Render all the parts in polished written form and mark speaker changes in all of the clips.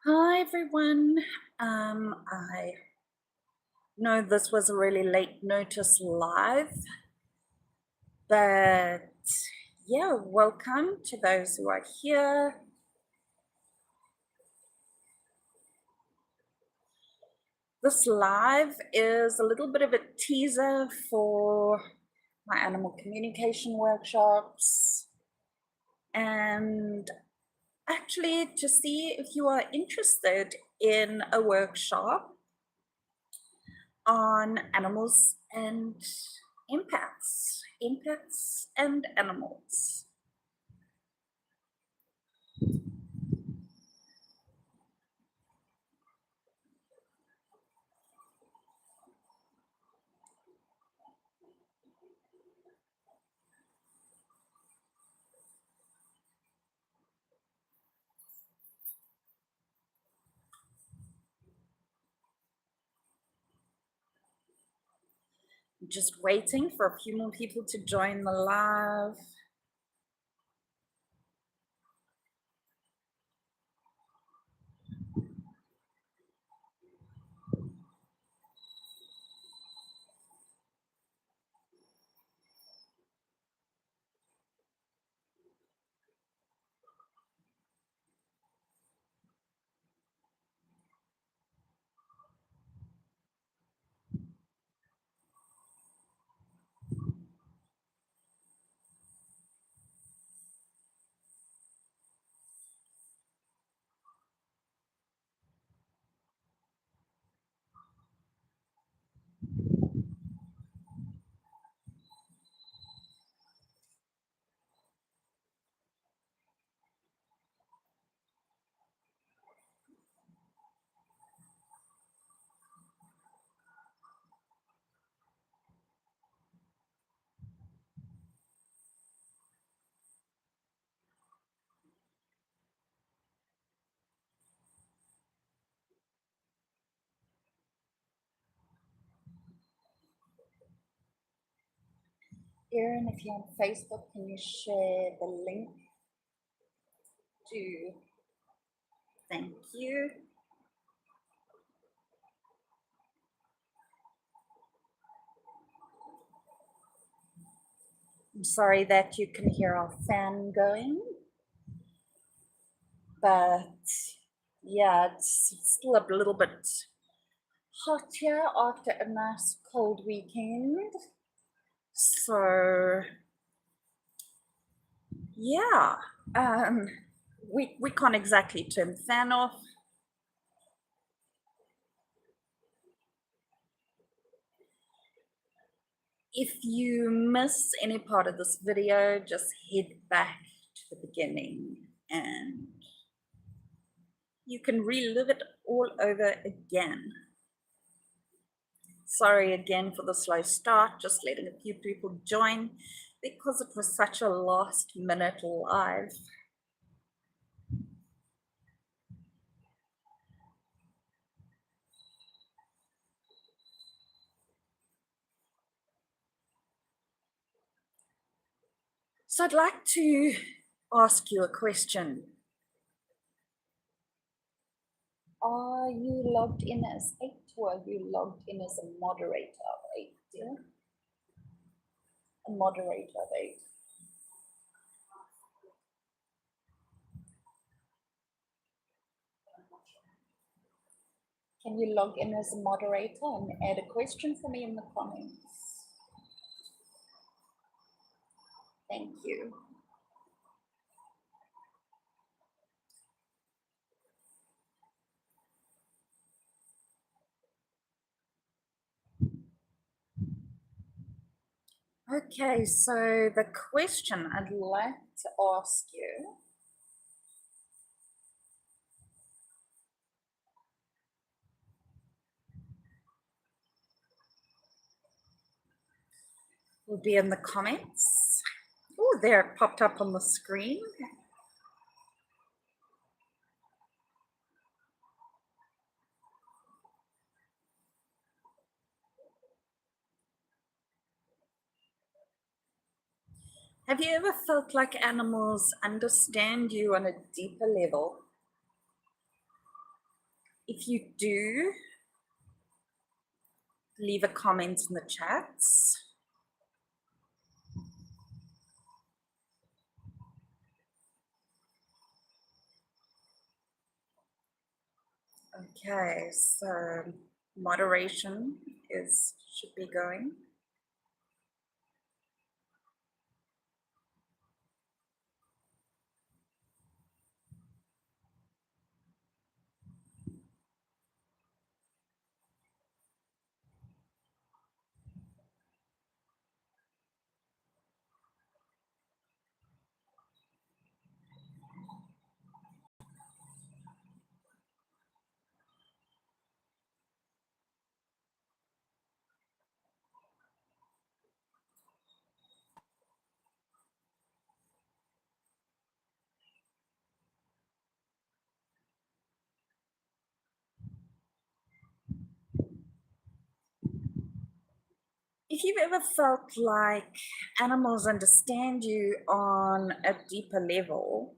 Speaker 1: Hi everyone. I know this was a really late notice live, but yeah, welcome to those who are here. This live is a little bit of a teaser for my animal communication workshops and actually to see if you are interested in a workshop on animals and empaths and animals. Just waiting for a few more people to join the live. Erin, if you're on Facebook, can you share the link to? Thank you. I'm sorry that you can hear our fan going, but yeah, it's still a little bit hot here after a nice cold weekend. So yeah, um, we can't exactly turn the fan off. If you miss any part of this video, just head back to the beginning and you can relive it all over again. Sorry again for the slow start, just letting a few people join because it was such a last minute live. So I'd like to ask you a question. Are you logged in as 8 or are you logged in as a moderator of 8, dear? A moderator of 8. Can you log in as a moderator and add a question for me in the comments? Thank you. Okay, so the question I'd like to ask you will be in the comments. Oh, there it popped up on the screen. Have you ever felt like animals understand you on a deeper level? If you do, leave a comment in the chats. Okay, so moderation should be going. If you've ever felt like animals understand you on a deeper level,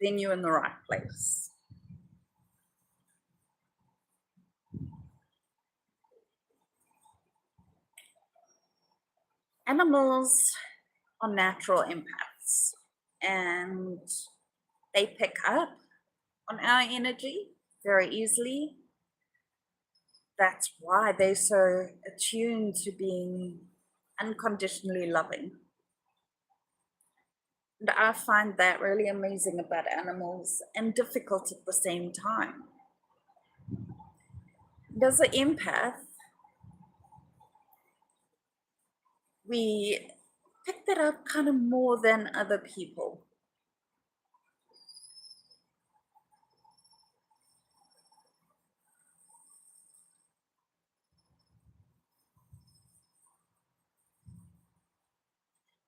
Speaker 1: then you're in the right place. Animals are natural empaths, and they pick up on our energy very easily. That's why they're so attuned to being unconditionally loving. And I find that really amazing about animals and difficult at the same time. As an empath, we pick that up kind of more than other people.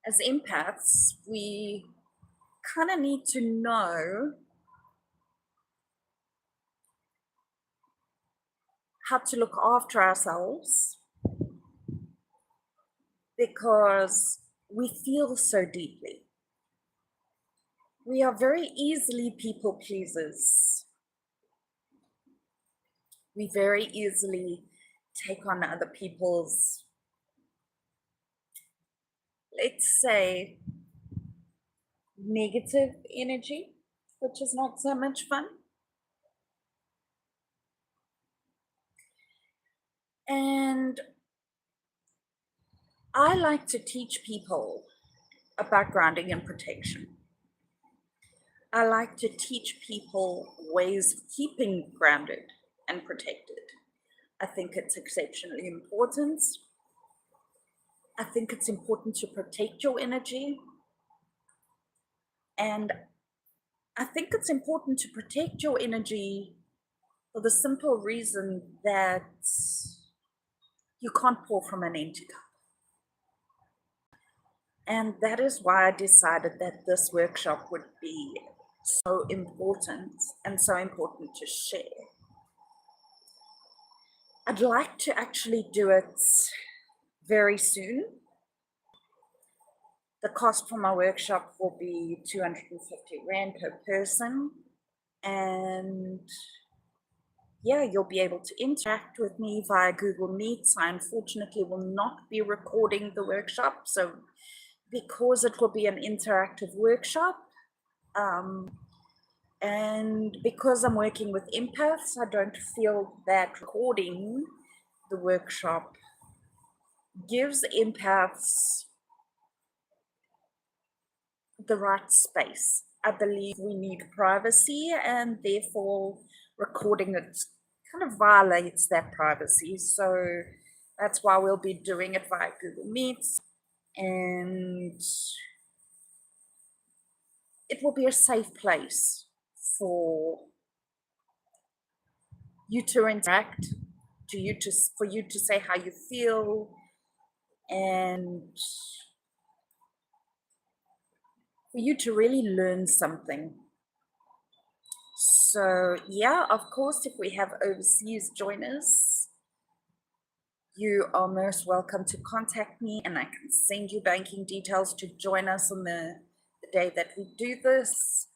Speaker 1: As empaths, we kind of need to know how to look after ourselves because we feel so deeply. We are very easily people pleasers. We very easily take on other people's, let's say, negative energy, which is not so much fun. And I like to teach people about grounding and protection. I like to teach people ways of keeping grounded and protected. I think it's exceptionally important. I think it's important to protect your energy. And I think it's important to protect your energy for the simple reason that you can't pour from an empty cup. And that is why I decided that this workshop would be so important and so important to share. I'd like to actually do it very soon. The cost for my workshop will be 250 Rand per person. And yeah, you'll be able to interact with me via Google Meets. I unfortunately will not be recording the workshop. So because it will be an interactive workshop, and because I'm working with empaths, I don't feel that recording the workshop gives empaths the right space. I believe we need privacy, and therefore recording it kind of violates that privacy. So that's why we'll be doing it via Google Meets, and it will be a safe place for you to interact, for you to say how you feel, and for you to really learn something. So yeah, of course, if we have overseas joiners, you are most welcome to contact me, and I can send you banking details to join us on the day that we do this.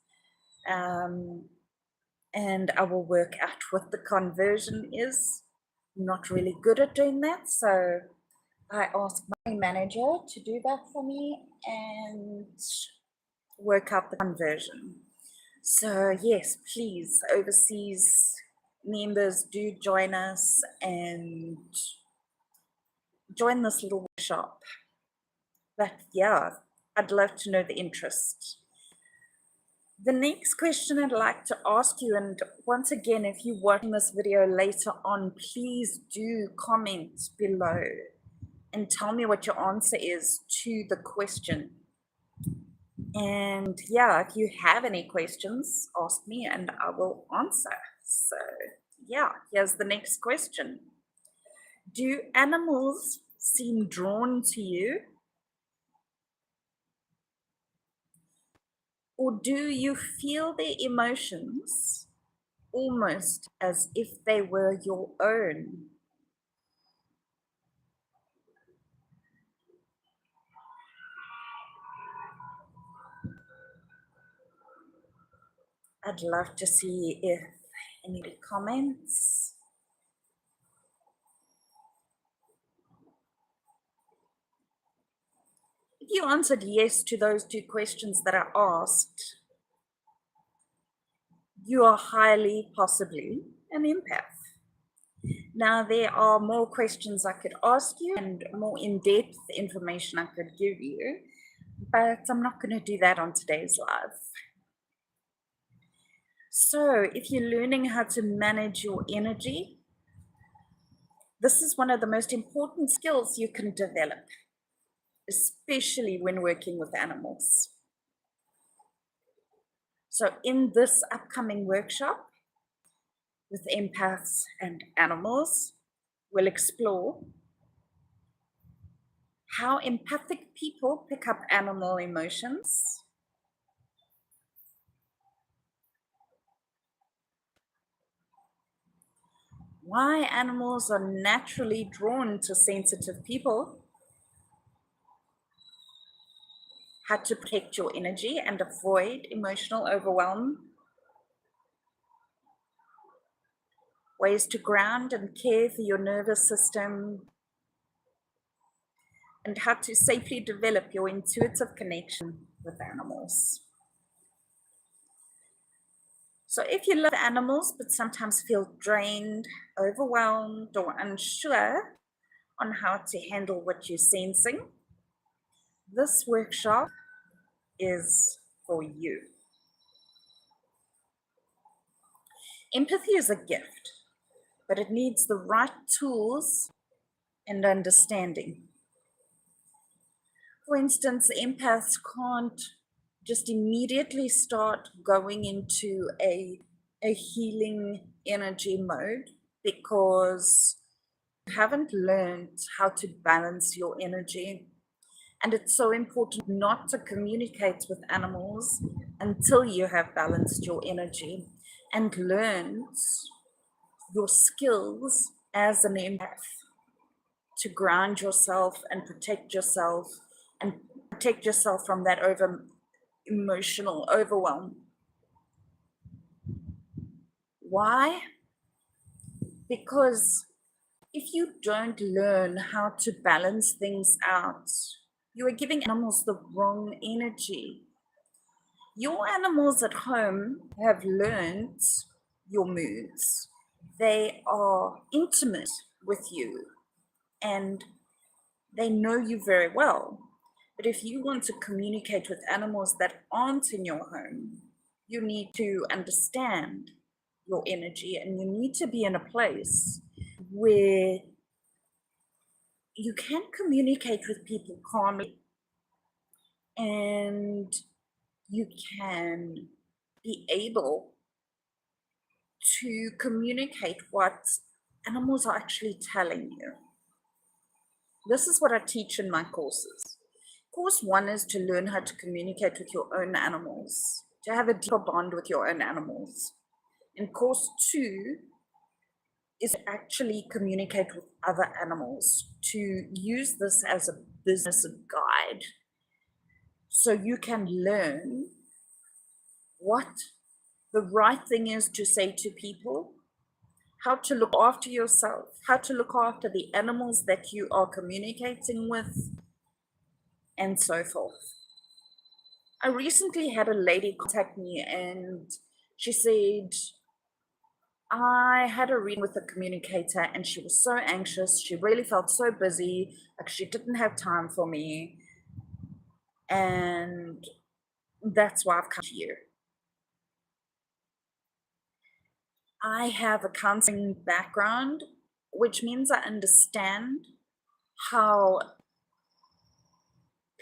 Speaker 1: and I will work out what the conversion is. I'm not really good at doing that, so I asked my manager to do that for me and work out the conversion. So yes, please, overseas members, do join us and join this little workshop. But yeah, I'd love to know the interest. The next question I'd like to ask you, and once again, if you're watching this video later on, please do comment below and tell me what your answer is to the question. And yeah, if you have any questions, ask me and I will answer. So yeah, here's the next question. Do animals seem drawn to you? Or do you feel their emotions almost as if they were your own? I'd love to see if anybody comments. If you answered yes to those two questions that I asked, you are highly possibly an empath. Now, there are more questions I could ask you and more in-depth information I could give you, but I'm not going to do that on today's live. So, if you're learning how to manage your energy, this is one of the most important skills you can develop, especially when working with animals. So, in this upcoming workshop with empaths and animals, we'll explore how empathic people pick up animal emotions, why animals are naturally drawn to sensitive people, how to protect your energy and avoid emotional overwhelm, ways to ground and care for your nervous system, and how to safely develop your intuitive connection with animals. So if you love animals but sometimes feel drained, overwhelmed, or unsure on how to handle what you're sensing, this workshop is for you. Empathy is a gift, but it needs the right tools and understanding. For instance, empaths can't just immediately start going into a healing energy mode because you haven't learned how to balance your energy. And it's so important not to communicate with animals until you have balanced your energy and learned your skills as an empath to ground yourself and protect yourself from that emotional overwhelm. Why? Because if you don't learn how to balance things out, you are giving animals the wrong energy. Your animals at home have learned your moods. They are intimate with you and they know you very well. But if you want to communicate with animals that aren't in your home, you need to understand your energy and you need to be in a place where you can communicate with people calmly and you can be able to communicate what animals are actually telling you. This is what I teach in my courses. Course 1 is to learn how to communicate with your own animals, to have a deeper bond with your own animals. And course 2 is to actually communicate with other animals, to use this as a business guide so you can learn what The right thing is to say to people how to look after yourself, how to look after the animals that you are communicating with, and so forth. I recently had a lady contact me and she said, I had a reading with a communicator and she was so anxious. She really felt so busy, like she didn't have time for me. And that's why I've come to you. I have a counseling background, which means I understand how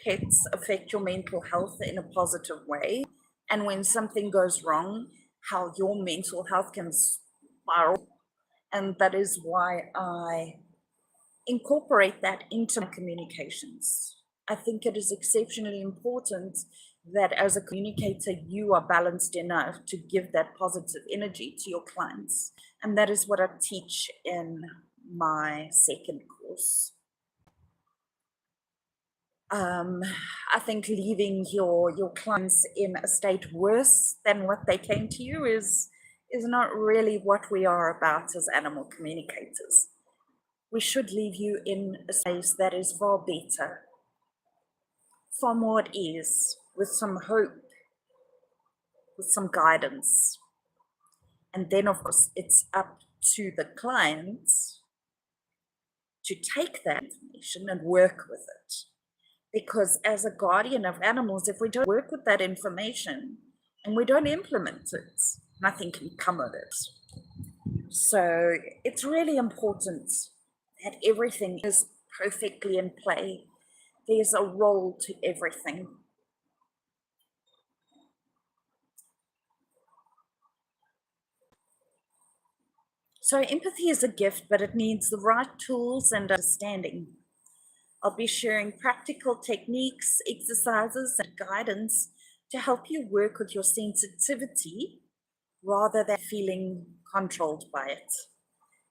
Speaker 1: pets affect your mental health in a positive way. And when something goes wrong, how your mental health can spiral. And that is why I incorporate that into my communications. I think it is exceptionally important that as a communicator, you are balanced enough to give that positive energy to your clients. And that is what I teach in my second course. I think leaving your clients in a state worse than what they came to you is not really what we are about as animal communicators. We should leave you in a space that is far better, far more at ease, with some hope, with some guidance. And then, of course, it's up to the clients to take that information and work with it. Because as a guardian of animals, if we don't work with that information and we don't implement it, nothing can come of it. So it's really important that everything is perfectly in play. There's a role to everything. So empathy is a gift, but it needs the right tools and understanding. I'll be sharing practical techniques, exercises, and guidance to help you work with your sensitivity rather than feeling controlled by it.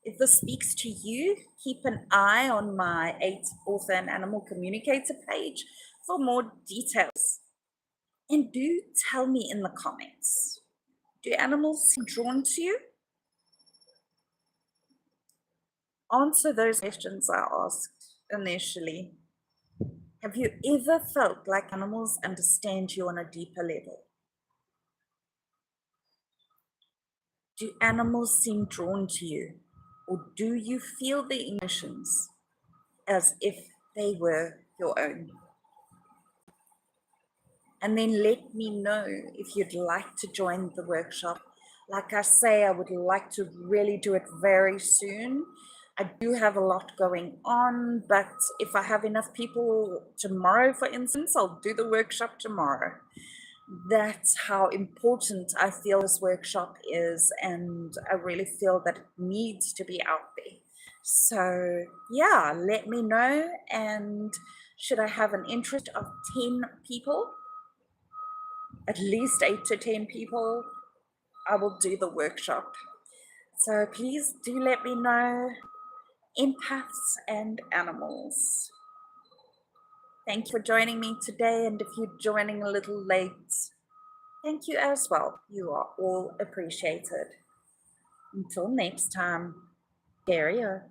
Speaker 1: If this speaks to you, keep an eye on my 8 Author and Animal Communicator page for more details. And do tell me in the comments, do animals seem drawn to you? Answer those questions I asked initially. Have you ever felt like animals understand you on a deeper level? Do animals seem drawn to you? Or do you feel the emotions as if they were your own? And then let me know if you'd like to join the workshop. Like I say, I would like to really do it very soon. I do have a lot going on, but if I have enough people tomorrow, for instance, I'll do the workshop tomorrow. That's how important I feel this workshop is, and I really feel that it needs to be out there. So yeah, let me know. And should I have an interest of 10 people, at least 8 to 10 people, I will do the workshop. So please do let me know. Empaths and animals. Thank you for joining me today, and if you're joining a little late, thank you as well. You are all appreciated. Until next time, behaviour.